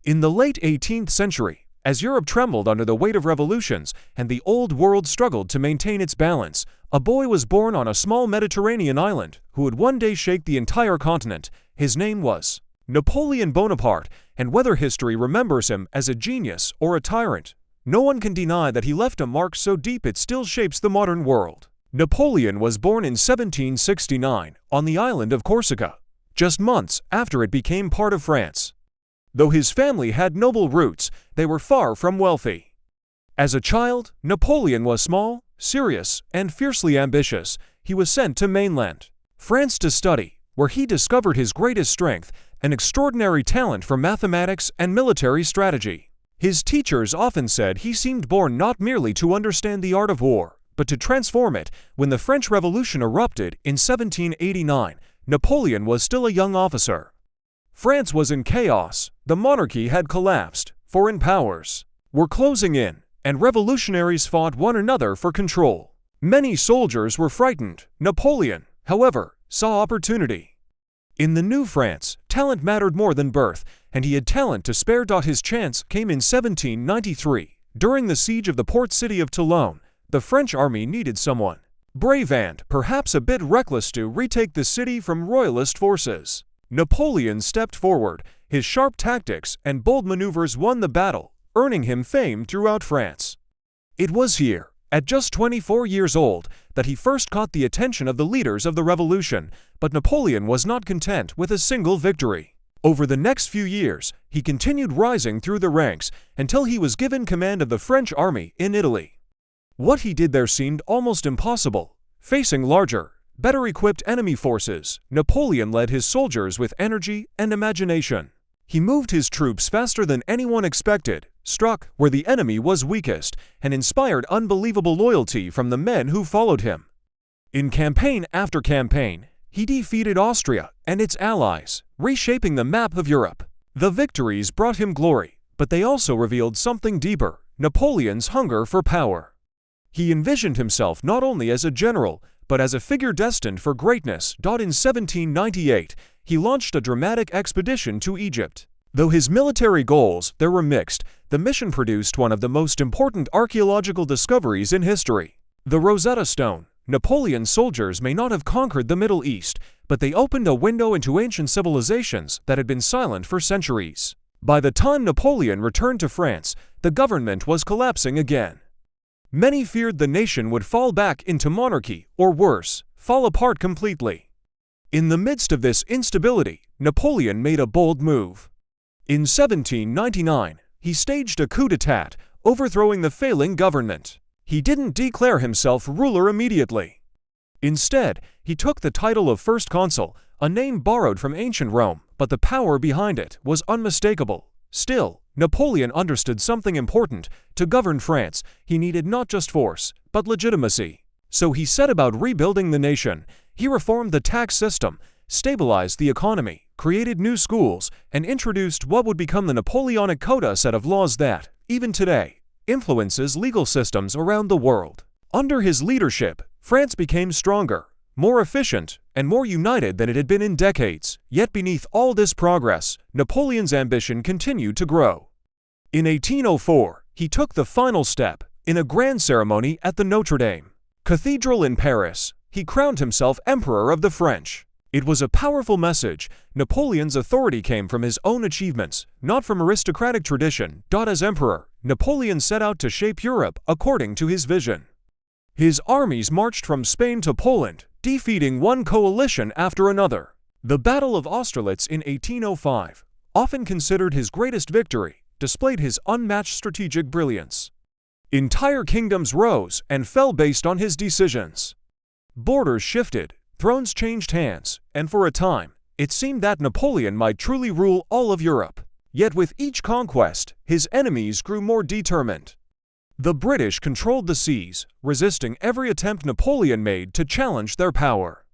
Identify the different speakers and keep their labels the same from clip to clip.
Speaker 1: In the late 18th century, as Europe trembled under the weight of revolutions and the Old World struggled to maintain its balance, a boy was born on a small Mediterranean island who would one day shake the entire continent. His name was Napoleon Bonaparte, and whether history remembers him as a genius or a tyrant, no one can deny that he left a mark so deep it still shapes the modern world. Napoleon was born in 1769 on the island of Corsica, just months after it became part of France. Though his family had noble roots, they were far from wealthy. As a child, Napoleon was small, serious, and fiercely ambitious. He was sent to mainland France to study, where he discovered his greatest strength, an extraordinary talent for mathematics and military strategy. His teachers often said he seemed born not merely to understand the art of war, but to transform it. When the French Revolution erupted in 1789, Napoleon was still a young officer. France was in chaos, the monarchy had collapsed, foreign powers were closing in, and revolutionaries fought one another for control. Many soldiers were frightened. Napoleon, however, saw opportunity. In the new France, talent mattered more than birth, and he had talent to spare. His chance came in 1793. During the siege of the port city of Toulon, the French army needed someone brave and, perhaps a bit reckless, to retake the city from royalist forces. Napoleon stepped forward. His sharp tactics and bold maneuvers won the battle, earning him fame throughout France. It was here, at just 24 years old, that he first caught the attention of the leaders of the revolution, but Napoleon was not content with a single victory. Over the next few years, he continued rising through the ranks until he was given command of the French army in Italy. What he did there seemed almost impossible. Facing larger, better-equipped enemy forces, Napoleon led his soldiers with energy and imagination. He moved his troops faster than anyone expected, struck where the enemy was weakest, and inspired unbelievable loyalty from the men who followed him. In campaign after campaign, he defeated Austria and its allies, reshaping the map of Europe. The victories brought him glory, but they also revealed something deeper: Napoleon's hunger for power. He envisioned himself not only as a general, but as a figure destined for greatness. In 1798, he launched a dramatic expedition to Egypt. Though his military goals there were mixed, the mission produced one of the most important archaeological discoveries in history: the Rosetta Stone. Napoleon's soldiers may not have conquered the Middle East, but they opened a window into ancient civilizations that had been silent for centuries. By the time Napoleon returned to France, the government was collapsing again. Many feared the nation would fall back into monarchy, or worse, fall apart completely. In the midst of this instability, Napoleon made a bold move. In 1799, he staged a coup d'etat, overthrowing the failing government. He didn't declare himself ruler immediately. Instead, he took the title of First Consul, a name borrowed from ancient Rome, but the power behind it was unmistakable. Still, Napoleon understood something important. To govern France, he needed not just force, but legitimacy. So he set about rebuilding the nation. He reformed the tax system, stabilized the economy, created new schools, and introduced what would become the Napoleonic Code, a set of laws that, even today, influences legal systems around the world. Under his leadership, France became stronger, more efficient, and more united than it had been in decades. Yet beneath all this progress, Napoleon's ambition continued to grow. In 1804, he took the final step. In a grand ceremony at the Notre Dame Cathedral in Paris, he crowned himself Emperor of the French. It was a powerful message. Napoleon's authority came from his own achievements, not from aristocratic tradition. As emperor, Napoleon set out to shape Europe according to his vision. His armies marched from Spain to Poland, defeating one coalition after another. The Battle of Austerlitz in 1805, often considered his greatest victory, displayed his unmatched strategic brilliance. Entire kingdoms rose and fell based on his decisions. Borders shifted, thrones changed hands, and for a time, it seemed that Napoleon might truly rule all of Europe. Yet with each conquest, his enemies grew more determined. The British controlled the seas, resisting every attempt Napoleon made to challenge their power.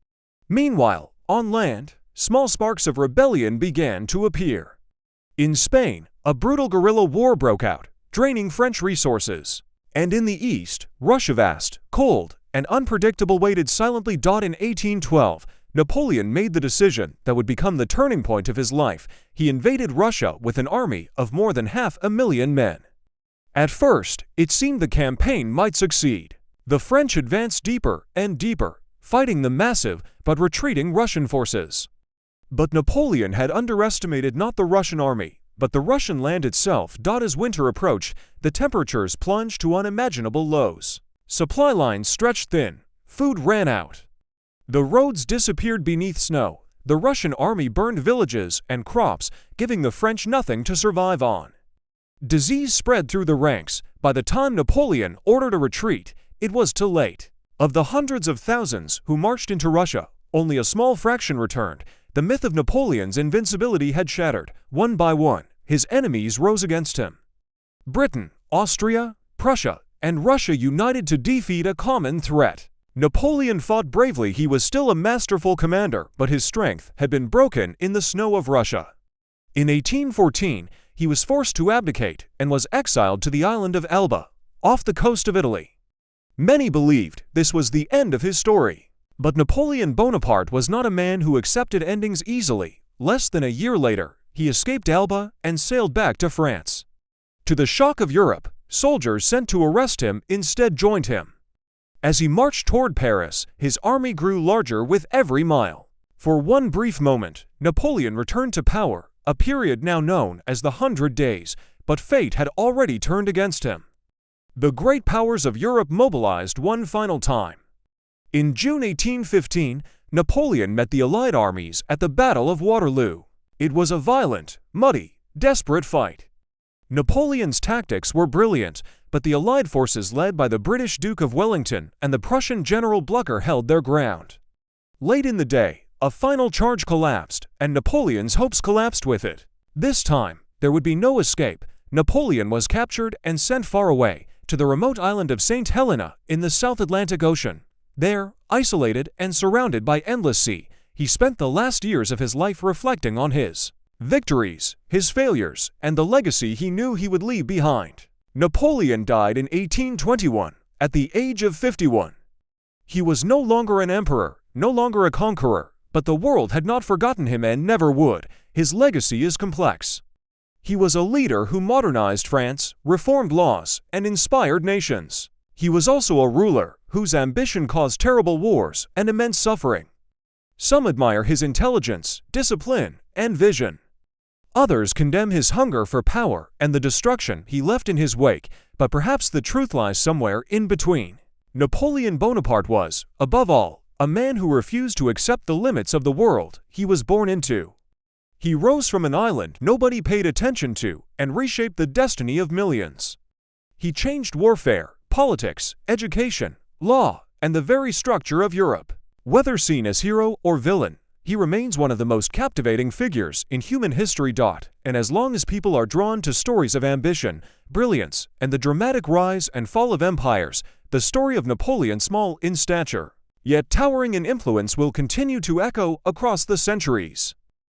Speaker 1: Meanwhile, on land, small sparks of rebellion began to appear. In Spain, a brutal guerrilla war broke out, draining French resources. And in the east, Russia, vast, cold, and unpredictable, waited silently. In 1812, Napoleon made the decision that would become the turning point of his life. He invaded Russia with an army of more than 500,000 men. At first, it seemed the campaign might succeed. The French advanced deeper and deeper, fighting the massive but retreating Russian forces. But Napoleon had underestimated not the Russian army, but the Russian land itself. As winter approached, the temperatures plunged to unimaginable lows. Supply lines stretched thin, food ran out. The roads disappeared beneath snow. The Russian army burned villages and crops, giving the French nothing to survive on. Disease spread through the ranks. By the time Napoleon ordered a retreat, it was too late. Of the hundreds of thousands who marched into Russia, only a small fraction returned. The myth of Napoleon's invincibility had shattered. One by one, his enemies rose against him. Britain, Austria, Prussia, and Russia united to defeat a common threat. Napoleon fought bravely. He was still a masterful commander, but his strength had been broken in the snow of Russia. In 1814, he was forced to abdicate and was exiled to the island of Elba, off the coast of Italy. Many believed this was the end of his story. But Napoleon Bonaparte was not a man who accepted endings easily. Less than a year later, he escaped Elba and sailed back to France. To the shock of Europe, soldiers sent to arrest him instead joined him. As he marched toward Paris, his army grew larger with every mile. For one brief moment, Napoleon returned to power, a period now known as the 100 Days, but fate had already turned against him. The great powers of Europe mobilized one final time. In June 1815, Napoleon met the Allied armies at the Battle of Waterloo. It was a violent, muddy, desperate fight. Napoleon's tactics were brilliant, but the Allied forces led by the British Duke of Wellington and the Prussian General Blucher held their ground. Late in the day, a final charge collapsed, and Napoleon's hopes collapsed with it. This time, there would be no escape. Napoleon was captured and sent far away, to the remote island of St. Helena in the South Atlantic Ocean. There, isolated and surrounded by endless sea, he spent the last years of his life reflecting on his victories, his failures, and the legacy he knew he would leave behind. Napoleon died in 1821, at the age of 51. He was no longer an emperor, no longer a conqueror, but the world had not forgotten him and never would. His legacy is complex. He was a leader who modernized France, reformed laws, and inspired nations. He was also a ruler whose ambition caused terrible wars and immense suffering. Some admire his intelligence, discipline, and vision. Others condemn his hunger for power and the destruction he left in his wake, but perhaps the truth lies somewhere in between. Napoleon Bonaparte was, above all, a man who refused to accept the limits of the world he was born into. He rose from an island nobody paid attention to and reshaped the destiny of millions. He changed warfare, politics, education, law, and the very structure of Europe. Whether seen as hero or villain, he remains one of the most captivating figures in human history. And as long as people are drawn to stories of ambition, brilliance, and the dramatic rise and fall of empires, the story of Napoleon, small in stature, yet towering in influence, will continue to echo across the centuries.